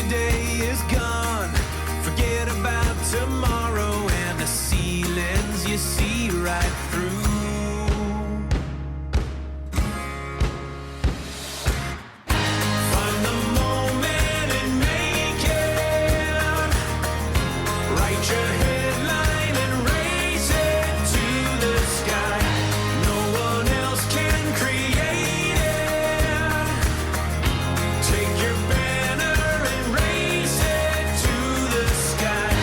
yesterday is gone. Forget about tomorrow and the ceilings you see right through. Find the moment and make it. Write your headline and raise it to the sky. No one else can create it. Take your banner and raise it to the sky.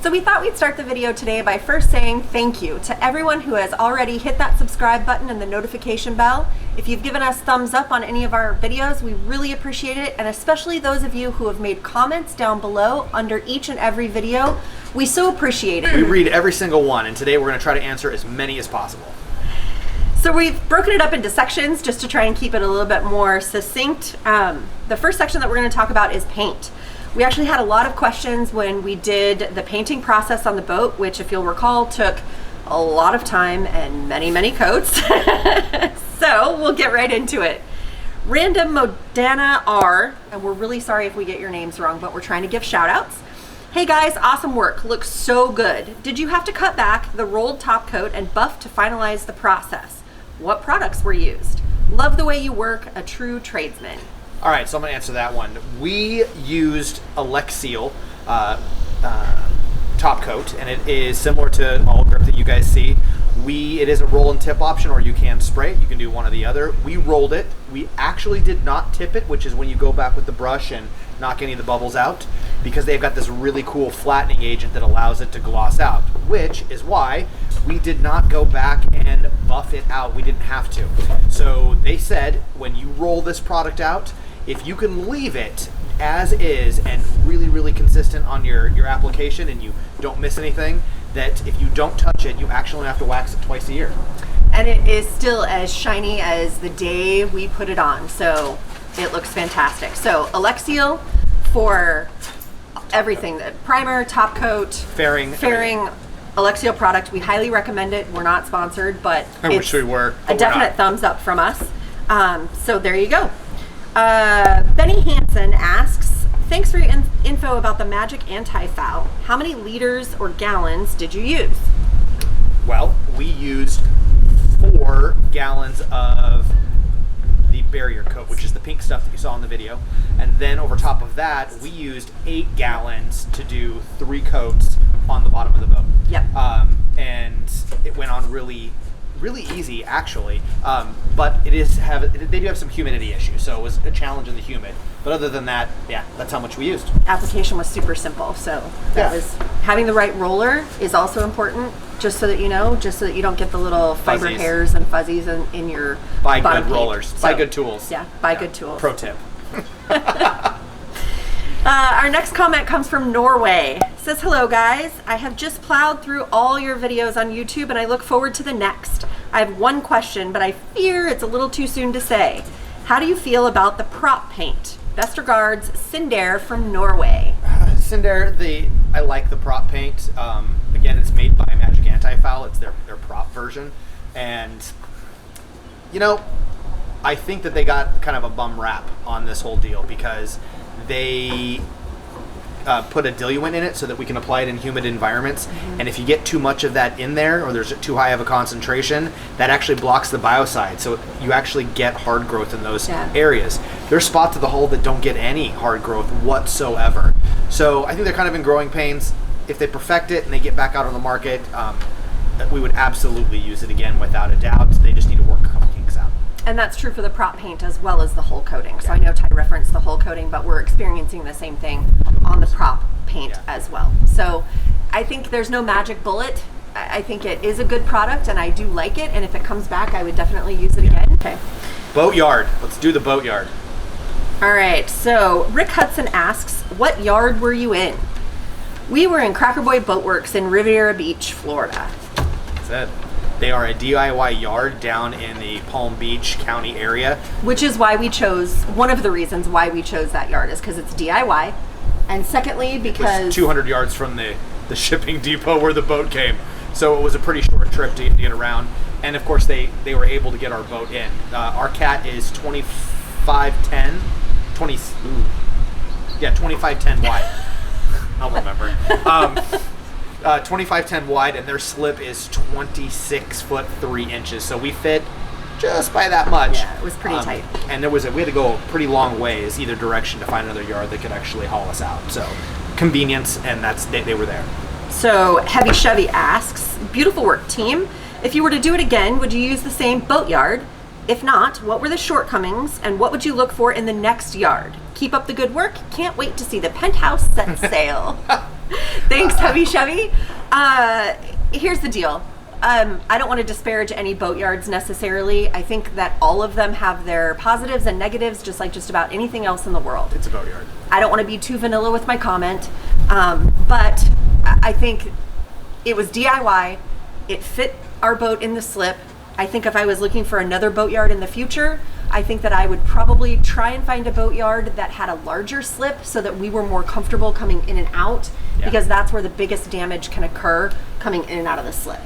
So we thought we'd start the video today by first saying thank you to everyone who has already hit that subscribe button and the notification bell. If you've given us thumbs up on any of our videos, we really appreciate it, and especially those of you who have made comments down below under each and every video. We so appreciate it. We read every single one, and today we're going to try to answer as many as possible. So we've broken it up into sections just to try and keep it a little bit more succinct. The first section that we're going to talk about is paint. We actually had a lot of questions when we did the painting process on the boat, which, if you'll recall, took a lot of time and many, many coats. So we'll get right into it. Random Modana R, and we're really sorry if we get your names wrong, but we're trying to give shout outs. Hey guys, awesome work. Looks so good. Did you have to cut back the rolled top coat and buff to finalize the process? What products were used? Love the way you work, a true tradesman. All right, so I'm going to answer that one. We used Alexial top coat, and it is similar to all grip that you guys see. It is a roll and tip option, or you can spray it. You can do one or the other. We rolled it. We actually did not tip it, which is when you go back with the brush and knock any of the bubbles out, because they've got this really cool flattening agent that allows it to gloss out, which is why we did not go back and buff it out. We didn't have to. So they said, when you roll this product out, if you can leave it as is and really, really consistent on your application and you don't miss anything, that if you don't touch it, you actually have to wax it twice a year. And it is still as shiny as the day we put it on, so it looks fantastic. So Alexial for everything, the primer, top coat, fairing Alexial product. We highly recommend it. We're not sponsored, but I wish we were. A definite thumbs up from us. So there you go. Benny Hansen asks, thanks for your info about the Magic Anti-Foul. How many liters or gallons did you use? Well, we used 4 gallons of the barrier coat, which is the pink stuff that you saw in the video. And then over top of that, we used 8 gallons to do 3 coats on the bottom of the boat. Yep. And it went on really easy, actually, but they do have some humidity issues, so it was a challenge in the humid. But other than that, yeah, that's how much we used. Application was super simple, so that was having the right roller is also important, just so that you know, just so that you don't get the little fiber hairs and fuzzies in your buy bottom good paint. rollers, buy good tools. Yeah, buy good tools. Pro tip. Our next comment comes from Norway. It says, hello guys, I have just plowed through all your videos on YouTube and I look forward to the next. I have one question, but I fear it's a little too soon to say. How do you feel about the prop paint? Best regards, Cinder from Norway. Cinder, I like the prop paint. Again, it's made by Magic Anti-Foul. It's their prop version. And, you know, I think that they got kind of a bum rap on this whole deal because they put a diluent in it so that we can apply it in humid environments. Mm-hmm. And if you get too much of that in there, or there's too high of a concentration, that actually blocks the biocide. So you actually get hard growth in those areas. There's spots of the hull that don't get any hard growth whatsoever. So I think they're kind of in growing pains. If they perfect it and they get back out on the market, we would absolutely use it again without a doubt. They just need to work a couple kinks out. And that's true for the prop paint as well as the hull coating. So I know Ty referenced the hull coating, but we're experiencing the same thing on the prop paint as well. So I think there's no magic bullet. I think it is a good product and I do like it. And if it comes back, I would definitely use it again. Okay. Boatyard. Let's do the Boatyard. All right. So Rick Hudson asks, what yard were you in? We were in Cracker Boy Boatworks in Riviera Beach, Florida. That's it. They are a DIY yard down in the Palm Beach County area. Which is why we chose, one of the reasons why we chose that yard is because it's DIY. And secondly, because... It's 200 yards from the shipping depot where the boat came. So it was a pretty short trip to get around. and of course they were able to get our boat in. Our cat is 2510 wide. I'll remember. 2510 wide, and their slip is 26 foot 3 inches. So we fit just by that much. Yeah, it was pretty tight. And we had to go a pretty long ways either direction to find another yard that could actually haul us out. So convenience, and they were there. So Heavy Chevy asks, beautiful work team. If you were to do it again, would you use the same Boatyard? If not, what were the shortcomings and what would you look for in the next yard? Keep up the good work. Can't wait to see the penthouse set sail. Thanks, Heavy Chevy. Here's the deal. I don't want to disparage any boatyards necessarily. I think that all of them have their positives and negatives, just like just about anything else in the world. It's a boatyard. I don't want to be too vanilla with my comment, but I think it was DIY. It fit our boat in the slip. I think if I was looking for another boatyard in the future, I think that I would probably try and find a boatyard that had a larger slip so that we were more comfortable coming in and out, because that's where the biggest damage can occur, coming in and out of the slip.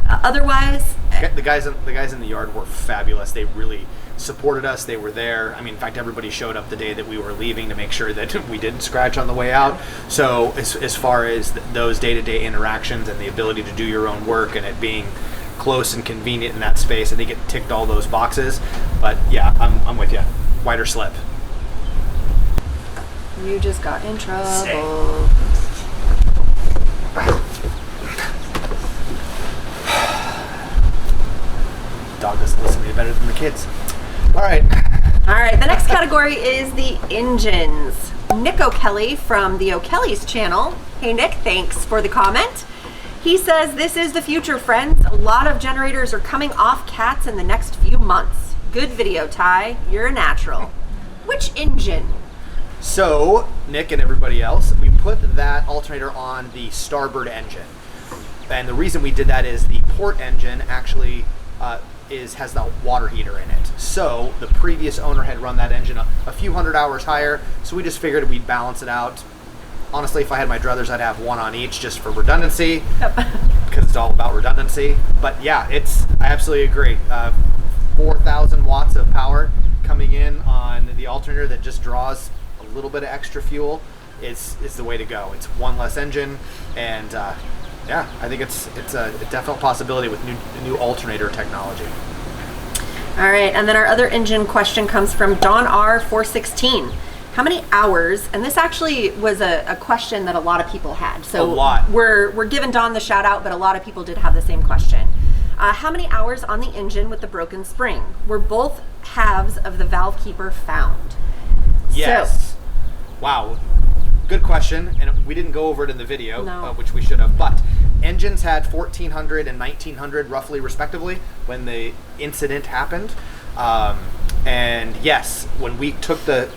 Otherwise, the guys in the yard were fabulous. They really supported us. They were there. I mean, in fact, everybody showed up the day that we were leaving to make sure that we didn't scratch on the way out. So as far as those day-to-day interactions and the ability to do your own work and it being close and convenient in that space, I think it ticked all those boxes. But yeah, I'm with you. Wider slip. You just got in trouble. Dog doesn't listen to me better than the kids. All right. The next category is the engines. Nick O'Kelly from the O'Kelly's channel. Hey Nick, thanks for the comment. He says, this is the future, friends. A lot of generators are coming off cats in the next few months. Good video, Ty. You're a natural. Which engine? So, Nick and everybody else, we put that alternator on the starboard engine. And the reason we did that is the port engine actually has the water heater in it. So the previous owner had run that engine a few hundred hours higher, so we just figured we'd balance it out. Honestly, if I had my druthers, I'd have one on each just for redundancy, because it's all about redundancy. But yeah, I absolutely agree. 4,000 watts of power coming in on the alternator that just draws a little bit of extra fuel is the way to go. It's one less engine, and yeah, I think it's a definite possibility with new alternator technology. All right, and then our other engine question comes from Don R416. How many hours, and this actually was a question that a lot of people had. So a lot. We're giving Don the shout out, but a lot of people did have the same question. How many hours on the engine with the broken spring? Were both halves of the valve keeper found? Yes. So, wow. Good question, and we didn't go over it in the video, No. Which we should have, but engines had 1,400 and 1,900 roughly respectively when the incident happened. And yes, when we took the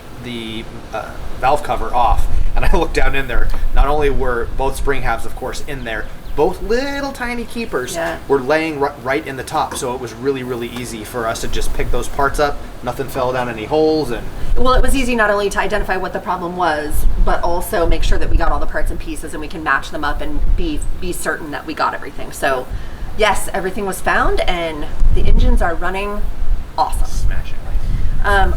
valve cover off and I looked down in there, not only were both spring halves, of course, in there, both little tiny keepers were laying right in the top, so it was really, really easy for us to just pick those parts up. Nothing fell down any holes, and well, it was easy not only to identify what the problem was, but also make sure that we got all the parts and pieces and we can match them up and be certain that we got everything. So yes, everything was found and the engines are running awesome. smashingly.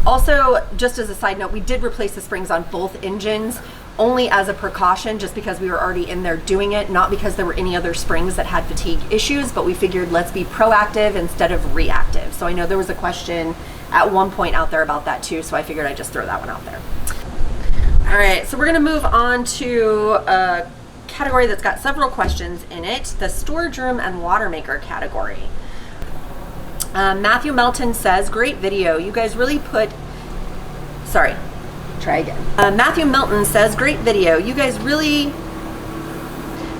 Also, just as a side note, we did replace the springs on both engines only as a precaution, just because we were already in there doing it, not because there were any other springs that had fatigue issues, but we figured let's be proactive instead of reactive. So I know there was a question at one point out there about that too, so I figured I'd just throw that one out there. All right, so we're gonna move on to a category that's got several questions in it, the storage room and water maker category. Matthew Melton says, great video. You guys really put, sorry, try again. Matthew Melton says, great video. You guys really,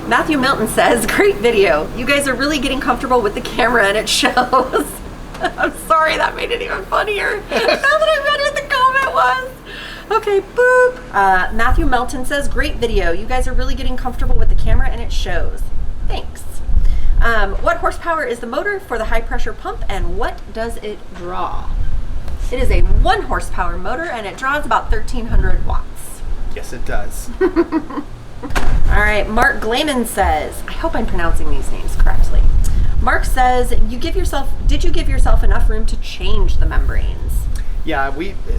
Matthew Melton says, great video. You guys are really getting comfortable with the camera and it shows. I'm sorry, that made it even funnier. Now that I read what the comment was. Okay, boop. Matthew Melton says, great video. You guys are really getting comfortable with the camera and it shows. Thanks. What horsepower is the motor for the high pressure pump and what does it draw? It is a 1 horsepower motor and it draws about 1,300 watts. Yes, it does. All right, Mark Glayman says, I hope I'm pronouncing these names correctly. Mark says, did you give yourself enough room to change the membranes? Yeah,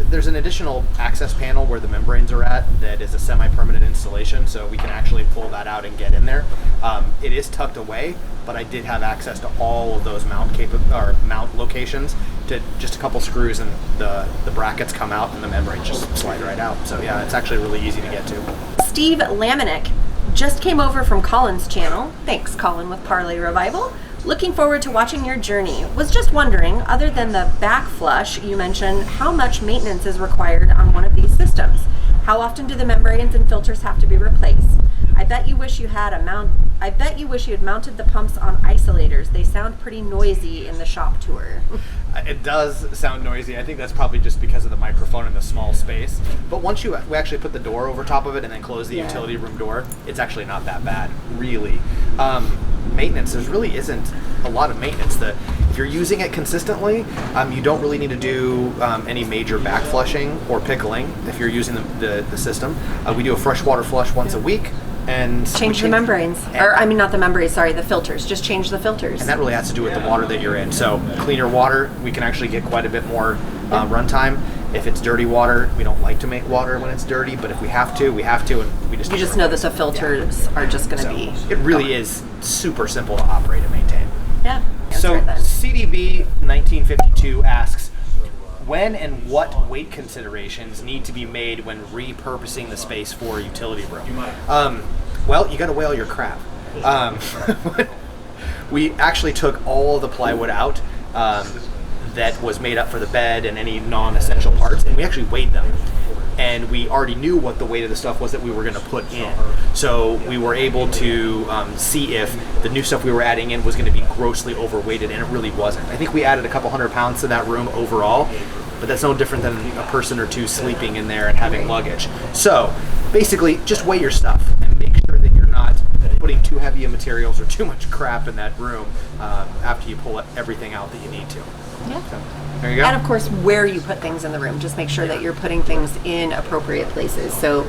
there's an additional access panel where the membranes are at that is a semi-permanent installation, so we can actually pull that out and get in there. It is tucked away, but I did have access to all of those mount locations. To just a couple screws and the brackets come out and the membranes just slide right out. So yeah, it's actually really easy to get to. Steve Lamanick just came over from Colin's channel. Thanks, Colin with Parlay Revival. Looking forward to watching your journey. Was just wondering, other than the back flush you mentioned, how much maintenance is required on one of these systems? How often do the membranes and filters have to be replaced? I bet you wish you had mounted the pumps on isolators. They sound pretty noisy in the shop tour. It does sound noisy. I think that's probably just because of the microphone and the small space. But once we actually put the door over top of it and then close the utility room door, it's actually not that bad, really. Maintenance, there really isn't a lot of maintenance. If you're using it consistently, you don't really need to do any major back flushing or pickling if you're using the system. We do a freshwater flush once a week. And change the membranes, not the membranes, sorry, the filters. Just change the filters. And that really has to do with the water that you're in. So cleaner water, we can actually get quite a bit more runtime. If it's dirty water, we don't like to make water when it's dirty, but if we have to, and we just... You just know that the filters are just going to be... It really is super simple to operate and maintain. Yeah. So CDB 1952 asks, when and what weight considerations need to be made when repurposing the space for a utility room? Well, you got to weigh all your crap. We actually took all the plywood out that was made up for the bed and any non-essential parts, and we actually weighed them. And we already knew what the weight of the stuff was that we were going to put in. So we were able to see if the new stuff we were adding in was going to be grossly overweighted, and it really wasn't. I think we added a couple 100 pounds to that room overall, but that's no different than a person or two sleeping in there and having luggage. So basically, just weigh your stuff and make sure that you're not putting too heavy of materials or too much crap in that room after you pull everything out that you need to. Yeah. So, there you go. And of course, where you put things in the room, just make sure that you're putting things in appropriate places. So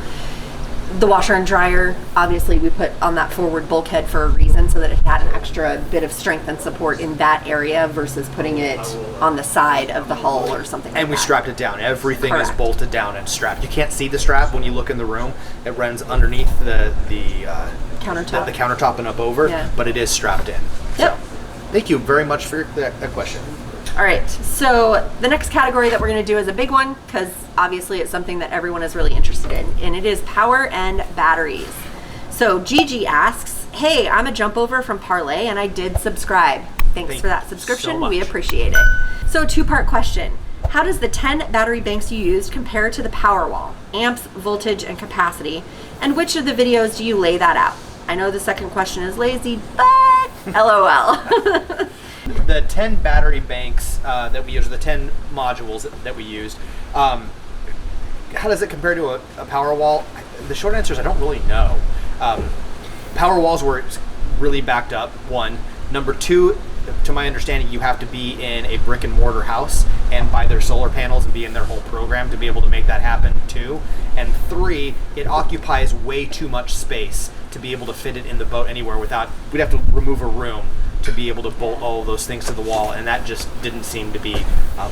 the washer and dryer, obviously we put on that forward bulkhead for a reason, so that it had an extra bit of strength and support in that area versus putting it on the side of the hull or something like that. And we strapped it down. Everything is Correct. bolted down and strapped. You can't see the strap when you look in the room. It runs underneath the countertop. The countertop and up over, but it is strapped in. Yep. So, thank you very much for that question. All right, so the next category that we're going to do is a big one, because obviously it's something that everyone is really interested in, and it is power and batteries. So Gigi asks, hey, I'm a jump over from Parlay and I did subscribe. Thanks for that subscription. so We much. appreciate it. So two-part question. How does the 10 battery banks you used compare to the Powerwall? Amps, voltage, and capacity. And which of the videos do you lay that out? I know the second question is lazy, but LOL. The 10 battery banks that we used, or the 10 modules that we used, how does it compare to a Powerwall? The short answer is I don't really know. Powerwalls were really backed up, one. Number two, to my understanding, you have to be in a brick and mortar house and buy their solar panels and be in their whole program to be able to make that happen too. And three, it occupies way too much space to be able to fit it in the boat anywhere without, we'd have to remove a room to be able to bolt all of those things to the wall, and that just didn't seem to be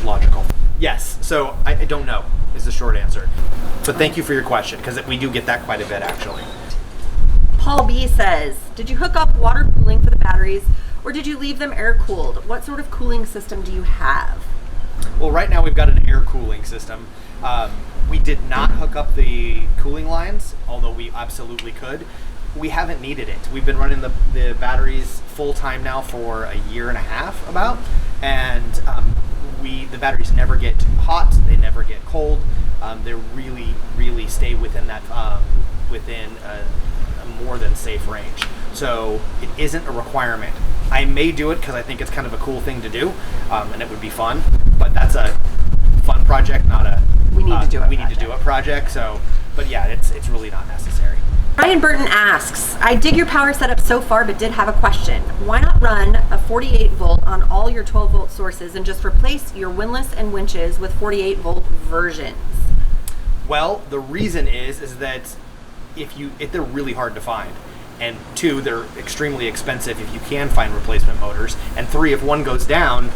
logical. Yes, so I don't know is the short answer. But thank you for your question, because we do get that quite a bit actually. Paul B says, did you hook up water cooling for the batteries, or did you leave them air cooled? What sort of cooling system do you have? Well, right now we've got an air cooling system. We did not hook up the cooling lines, although we absolutely could. We haven't needed it. We've been running the batteries full time now for a year and a half about, and the batteries never get hot, they never get cold. They really stay within that within a more than safe range. So it isn't a requirement. I may do it because I think it's kind of a cool thing to do, and it would be fun. But that's a fun project, not a we need to do it project. So, but yeah, it's really not necessary. Ryan Burton asks, I dig your power setup so far, but did have a question. Why not run a 48 volt on all your 12 volt sources and just replace your windlass and winches with 48 volt versions? Well, the reason is that if they're really hard to find, And 2, they're extremely expensive if you can find replacement motors. And 3, if one goes down,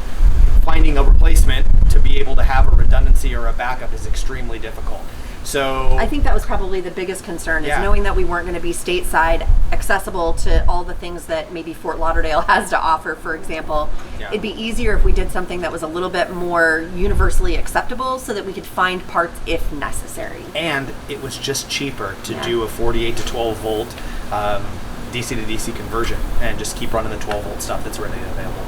finding a replacement to be able to have a redundancy or a backup is extremely difficult. So I think that was probably the biggest concern, is Yeah. knowing that we weren't going to be stateside accessible to all the things that maybe Fort Lauderdale has to offer, for example. Yeah. It'd be easier if we did something that was a little bit more universally acceptable so that we could find parts if necessary. and it was just cheaper to Yeah. do a 48 to 12 volt DC to DC conversion and just keep running the 12 volt stuff that's readily available.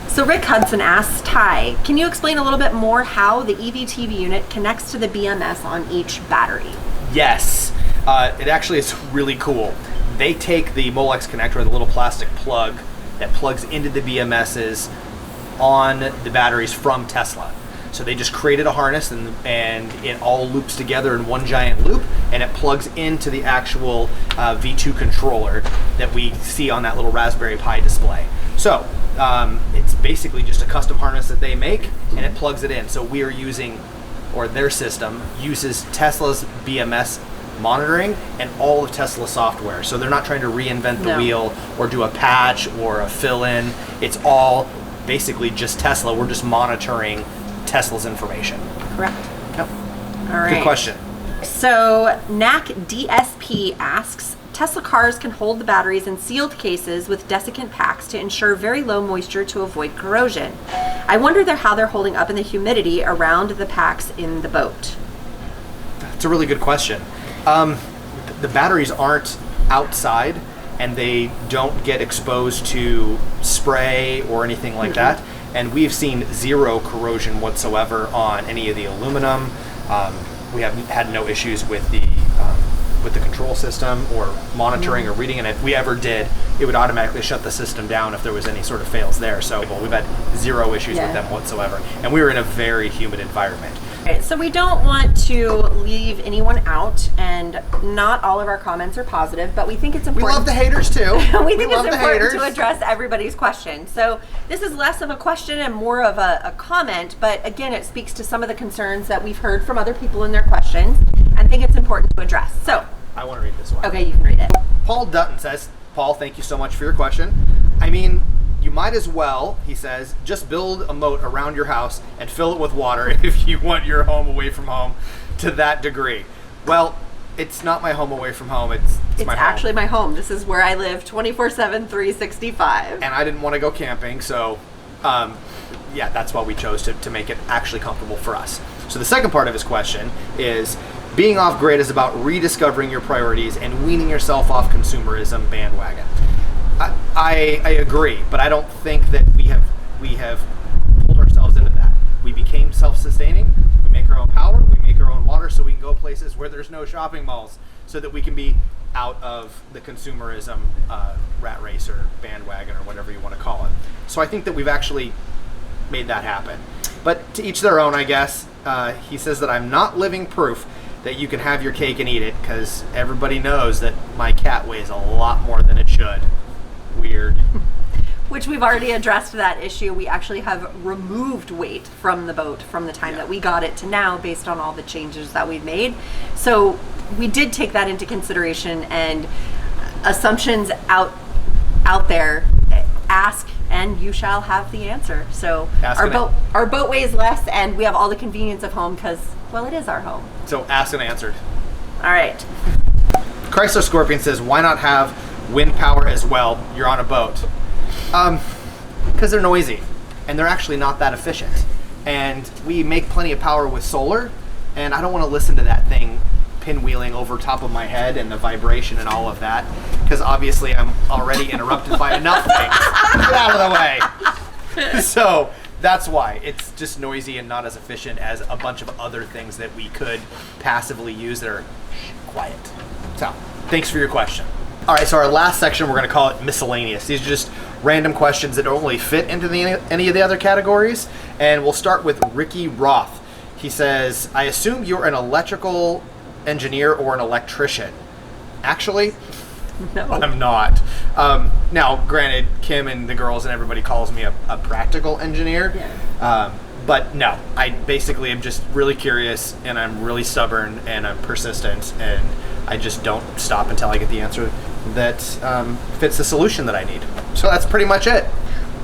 So Rick Hudson asks, Ty, can you explain a little bit more how the EVTV unit connects to the BMS on each battery? Yes, it actually is really cool. They take the Molex connector, the little plastic plug that plugs into the BMSs on the batteries from Tesla. So they just created a harness and it all loops together in one giant loop, and it plugs into the actual V2 controller that we see on that little Raspberry Pi display. So it's basically just a custom harness that they make, and it plugs it in. So we are using, or their system uses Tesla's BMS monitoring and all of Tesla software. So they're not trying to reinvent the No. wheel or do a patch or a fill-in. It's all basically just Tesla. We're just monitoring Tesla's information. Correct. Yep. All right. Good question. So NAC DSP asks, Tesla cars can hold the batteries in sealed cases with desiccant packs to ensure very low moisture to avoid corrosion. I wonder how they're holding up in the humidity around the packs in the boat. It's a really good question. The batteries aren't outside and they don't get exposed to spray or anything like that. And we've seen zero corrosion whatsoever on any of the aluminum. We have had no issues with the control system or monitoring or reading. And if we ever did, it would automatically shut the system down if there was any sort of fails there. So we've had zero issues with them whatsoever. And we were in a very humid environment. Right, so we don't want to leave anyone out, and not all of our comments are positive, but we think it's We important. love the haters too. we think love it's the important haters. to address everybody's question. So this is less of a question and more of a comment, but again, it speaks to some of the concerns that we've heard from other people in their questions, and think it's important to address. So, I want to read this one. okay, you can read it. Paul Dutton says, Paul, thank you so much for your question. I mean, you might as well, he says, just build a moat around your house and fill it with water if you want your home away from home to that degree. Well, it's not my home away from home. It's my home. Actually my home. This is where I live 24/7, 365. And I didn't want to go camping, so yeah, that's why we chose to make it actually comfortable for us. So the second part of his question is, being off grid is about rediscovering your priorities and weaning yourself off consumerism bandwagon. I agree, but I don't think that we have pulled ourselves into that. We became self-sustaining. We make our own power. We make our own water, so we can go places where there's no shopping malls, so that we can be out of the consumerism rat race or bandwagon or whatever you want to call it. So I think that we've actually made that happen. But to each their own, I guess. He says that I'm not living proof that you can have your cake and eat it, because everybody knows that my cat weighs a lot more than it should. Weird. Which we've already addressed that issue. We actually have removed weight from the boat from the time that we got it to now, based on all the changes that we've made. So we did take that into consideration, and assumptions out there, ask and you shall have the answer. So our boat weighs less, and we have all the convenience of home because, well, it is our home. So asked and answered. All right. Chrysler Scorpion says, why not have wind power as well? You're on a boat. Because they're noisy, and they're actually not that efficient. And we make plenty of power with solar, and I don't want to listen to that thing pinwheeling over top of my head and the vibration and all of that, because obviously I'm already interrupted by enough things. Get out of the way. So that's why it's just noisy and not as efficient as a bunch of other things that we could passively use that are quiet. So thanks for your question. All right, so our last section, we're going to call it miscellaneous. These are just random questions that don't really fit into any of the other categories. And we'll start with Ricky Roth. He says, I assume you're an electrical engineer or an electrician. Actually, No. I'm not. Now, granted, Kim and the girls and everybody calls me a practical engineer. Yeah. But no, I basically am just really curious, and I'm really stubborn, and I'm persistent, and I just don't stop until I get the answer that fits the solution that I need. So that's pretty much it.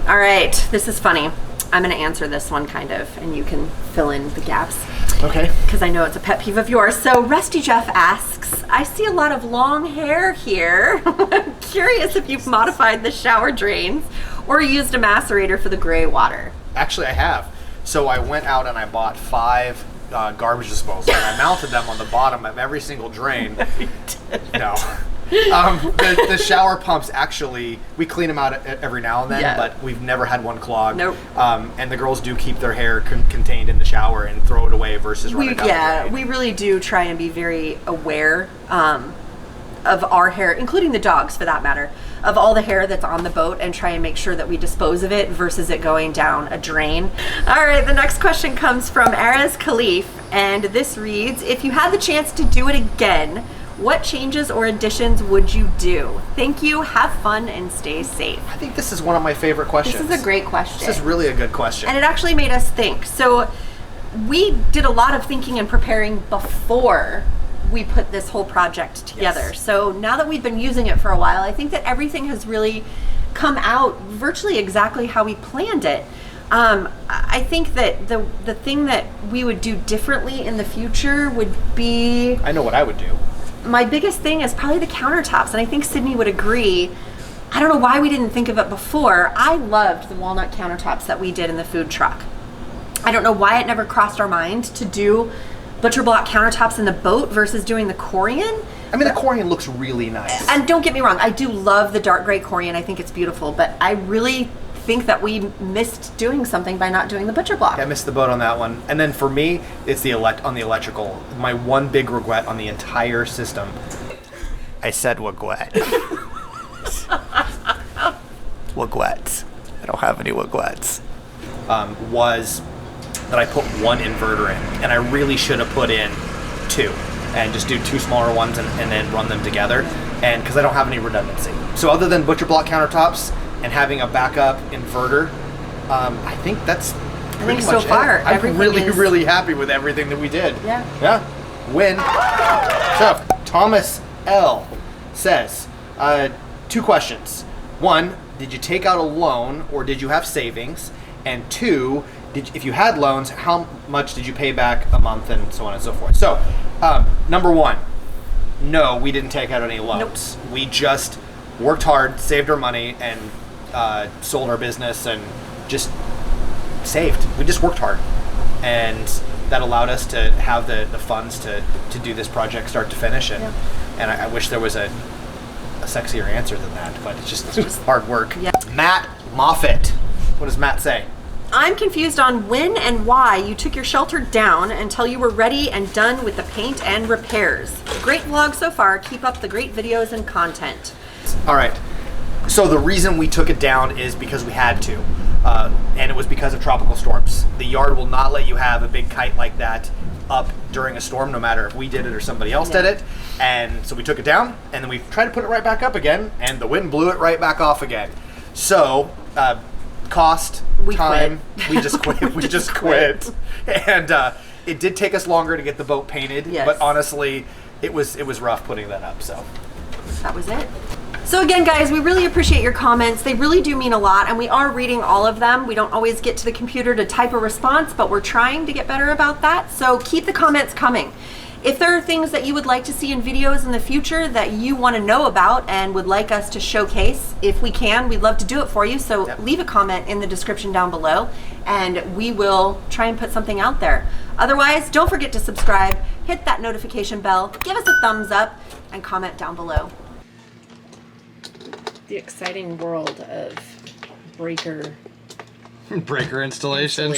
All right, this is funny. I'm going to answer this one kind of, and you can fill in the gaps. Okay. Because I know it's a pet peeve of yours. So Rusty Jeff asks, I see a lot of long hair here. I'm curious if you've modified the shower drains or used a macerator for the gray water. Actually, I have. So I went out and I bought 5 garbage disposals, and I mounted them on the bottom of every single drain. No. The shower pumps, actually, we clean them out every now and then, but we've never had one clog. Nope. And the girls do keep their hair contained in the shower and throw it away versus run it down the drain. We really do try and be very aware of our hair, including the dogs for that matter, of all the hair that's on the boat, and try and make sure that we dispose of it versus it going down a drain. All right, the next question comes from Araz Khalif, and this reads, if you had the chance to do it again, what changes or additions would you do? Thank you, have fun, and stay safe. I think this is one of my favorite questions. This is a great question. This is really a good question. And it actually made us think. So we did a lot of thinking and preparing before we put this whole project together. Yes. So now that we've been using it for a while, I think that everything has really come out virtually exactly how we planned it. I think that the thing that we would do differently in the future would be... I know what I would do. My biggest thing is probably the countertops, and I think Sydney would agree. I don't know why we didn't think of it before. I loved the walnut countertops that we did in the food truck. I don't know why it never crossed our mind to do butcher block countertops in the boat versus doing the Corian. I mean, the Corian looks really nice. And don't get me wrong, I do love the dark gray Corian. I think it's beautiful, but I really think that we missed doing something by not doing the butcher block. I missed the boat on that one. And then for me, it's on the electrical. My one big regret on the entire system. I said regret. Regrets. I don't have any regrets. Was that I put one inverter in, and I really should have put in 2, and just do 2 smaller ones and then run them together. And because I don't have any redundancy. So other than butcher block countertops and having a backup inverter, I think that's pretty much so far, it. I'm everything is... really happy with everything that we did. Yeah. Win. So Thomas L says, 2 questions. 1, did you take out a loan or did you have savings? And 2, if you had loans, how much did you pay back a month, and so on and so forth? So, number 1, no, we didn't take out any loans. Nope. We just worked hard, saved our money, and sold our business and just saved. We just worked hard, and that allowed us to have the funds to do this project start to finish. And I wish there was a sexier answer than that, but it's just hard work. Yeah. Matt Moffat. What does Matt say? I'm confused on when and why you took your shelter down until you were ready and done with the paint and repairs. Great vlog so far. Keep up the great videos and content. All right. So the reason we took it down is because we had to, and it was because of tropical storms. The yard will not let you have a big kite like that up during a storm, no matter if we did it or somebody else did it. And so we took it down, and then we tried to put it right back up again, and the wind blew it right back off again. So cost, time, we just quit. We just quit. And it did take us longer to get the boat painted, but honestly, it was rough putting that up. So that was it. So again, guys, we really appreciate your comments. They really do mean a lot, and we are reading all of them. We don't always get to the computer to type a response, but we're trying to get better about that. So keep the comments coming. If there are things that you would like to see in videos in the future that you want to know about and would like us to showcase, if we can, we'd love to do it for you. So leave a comment in the description down below, and we will try and put something out there. Otherwise, don't forget to subscribe, hit that notification bell, give us a thumbs up, and comment down below. The exciting world of breaker installation.